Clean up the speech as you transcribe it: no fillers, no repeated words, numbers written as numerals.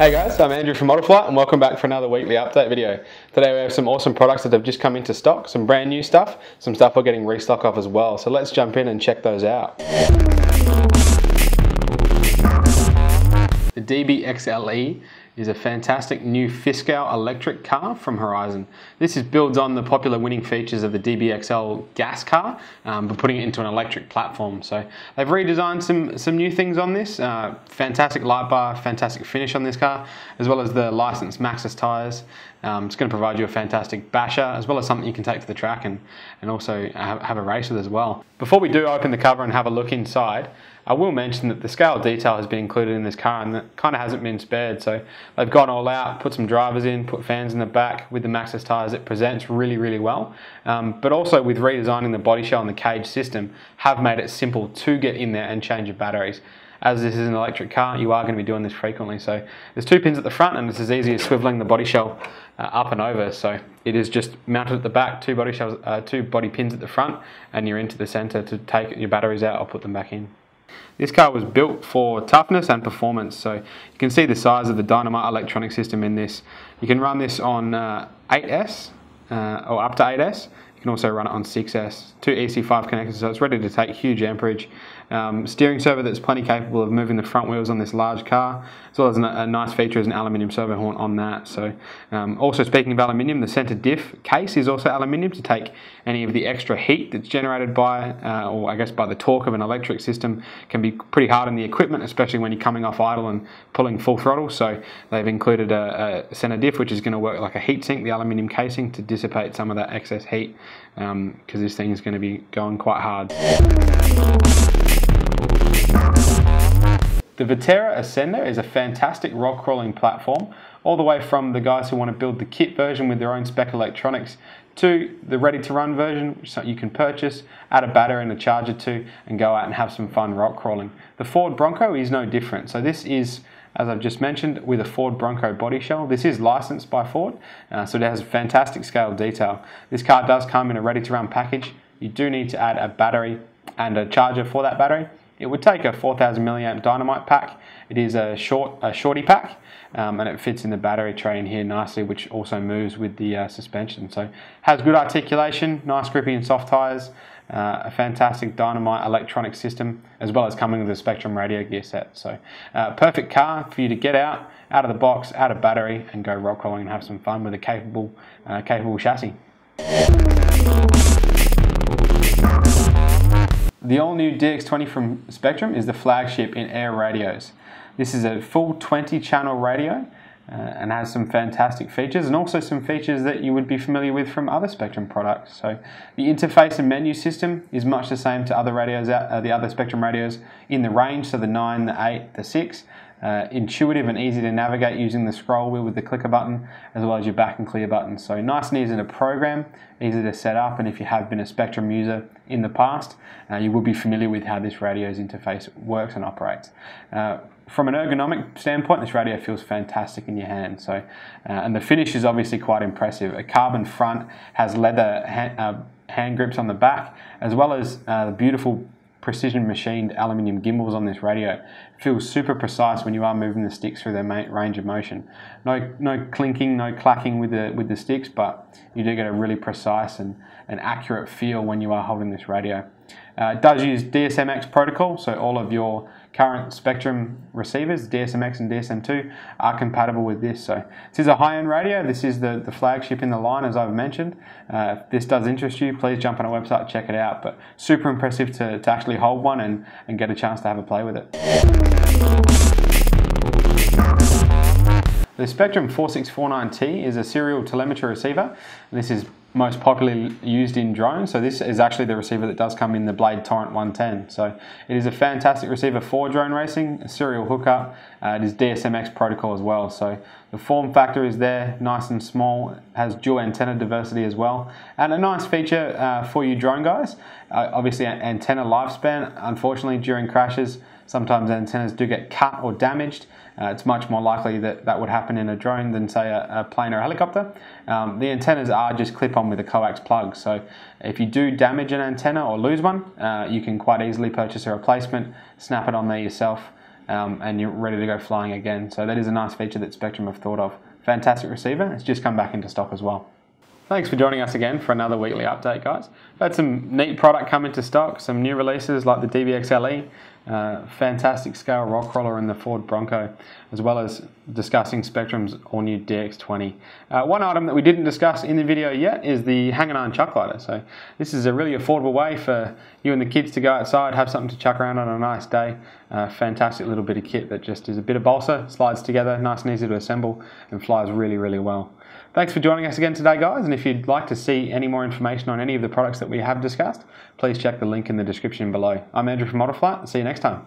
Hey guys, I'm Andrew from Model Flight and welcome back for another weekly update video. Today we have some awesome products that have just come into stock, some brand new stuff, some stuff we're getting restock of as well. So let's jump in and check those out. The DBXL-E is a fantastic new fifth-scale electric car from Horizon. This builds on the popular winning features of the DBXL gas car, but putting it into an electric platform. So they've redesigned some new things on this. Fantastic light bar, fantastic finish on this car, as well as the licensed Maxxis tyres. It's going to provide you a fantastic basher, as well as something you can take to the track and also have a race with as well. Before we do open the cover and have a look inside, I will mention that the scale detail has been included in this car and that kind of hasn't been spared. So they've gone all out, put some drivers in, put fans in the back with the Maxxis tyres. It presents really, really well. But also with redesigning the body shell and the cage system, have made it simple to get in there and change your batteries. As this is an electric car, you are going to be doing this frequently. So there's two pins at the front and it's as easy as swiveling the body shell up and over. So it is just mounted at the back, two body pins at the front, and you're into the center to take your batteries out or put them back in. This car was built for toughness and performance, so you can see the size of the dynamite electronic system in this. You can run this on 8S or up to 8S. You can also run it on 6S, two EC5 connectors, so it's ready to take huge amperage. Steering servo that's plenty capable of moving the front wheels on this large car, as well as a nice feature is an aluminium servo horn on that. So, also speaking of aluminium, the center diff case is also aluminium to take any of the extra heat that's generated by, or I guess by the torque of an electric system. Can be pretty hard on the equipment, especially when you're coming off idle and pulling full throttle. So they've included a center diff, which is going to work like a heat sink, the aluminium casing, to dissipate some of that excess heat, because this thing is going to be going quite hard. The Vaterra Ascender is a fantastic rock crawling platform, all the way from the guys who want to build the kit version with their own spec electronics to the ready to run version, which you can purchase, add a battery and a charger to, and go out and have some fun rock crawling. The Ford Bronco is no different. So this is, as I've just mentioned, with a Ford Bronco body shell. This is licensed by Ford, so it has fantastic scale detail. This car does come in a ready to run package. You do need to add a battery and a charger for that battery. It would take a 4000 milliamp dynamite pack. It is a shorty pack, and it fits in the battery tray in here nicely, which also moves with the suspension. So has good articulation, nice grippy and soft tires, a fantastic dynamite electronic system, as well as coming with a Spektrum radio gear set. So perfect car for you to get out of the box, add a battery, and go rock crawling and have some fun with a capable chassis. The all-new DX20 from Spektrum is the flagship in air radios. This is a full 20-channel radio and has some fantastic features, and also some features that you would be familiar with from other Spektrum products. So the interface and menu system is much the same to other radios, the other Spektrum radios in the range, so the 9, the 8, the 6. Intuitive and easy to navigate using the scroll wheel with the clicker button, as well as your back and clear button. So nice and easy to program, easy to set up, and if you have been a Spektrum user in the past, you will be familiar with how this radio's interface works and operates. From an ergonomic standpoint, this radio feels fantastic in your hand. So, and the finish is obviously quite impressive. A carbon front, has leather hand grips on the back, as well as the beautiful precision machined aluminium gimbals on this radio. It feels super precise when you are moving the sticks through their range of motion. No clinking, no clacking with the sticks, but you do get a really precise and accurate feel when you are holding this radio. It does use DSMX protocol, so all of your current Spektrum receivers, DSMX and DSM2, are compatible with this. So this is a high-end radio. This is the flagship in the line, as I've mentioned. If this does interest you, please jump on our website, check it out. But super impressive to actually hold one and get a chance to have a play with it. The Spektrum 4649T is a serial telemetry receiver. This is most popularly used in drones, so this is actually the receiver that does come in the Blade Torrent 110. So it is a fantastic receiver for drone racing, a serial hookup. It is DSMX protocol as well, so the form factor is there, nice and small, has dual antenna diversity as well, and a nice feature for you drone guys. Obviously antenna lifespan, unfortunately during crashes, sometimes antennas do get cut or damaged. It's much more likely that would happen in a drone than, say, a plane or a helicopter. The antennas are just clip-on with a coax plug, so if you do damage an antenna or lose one, you can quite easily purchase a replacement, snap it on there yourself, and you're ready to go flying again. So that is a nice feature that Spektrum have thought of. Fantastic receiver. It's just come back into stock as well. Thanks for joining us again for another weekly update, guys. We've had some neat product come into stock, some new releases like the DBXL-E, fantastic scale rock crawler in the Ford Bronco, as well as discussing Spektrum's all-new DX20. One item that we didn't discuss in the video yet is the hang and iron chuck glider. So this is a really affordable way for you and the kids to go outside, have something to chuck around on a nice day. Fantastic little bit of kit that just is a bit of balsa, slides together, nice and easy to assemble, and flies really, really well. Thanks for joining us again today, guys, and if you'd like to see any more information on any of the products that we have discussed, please check the link in the description below. I'm Andrew from Model Flight. See you next time.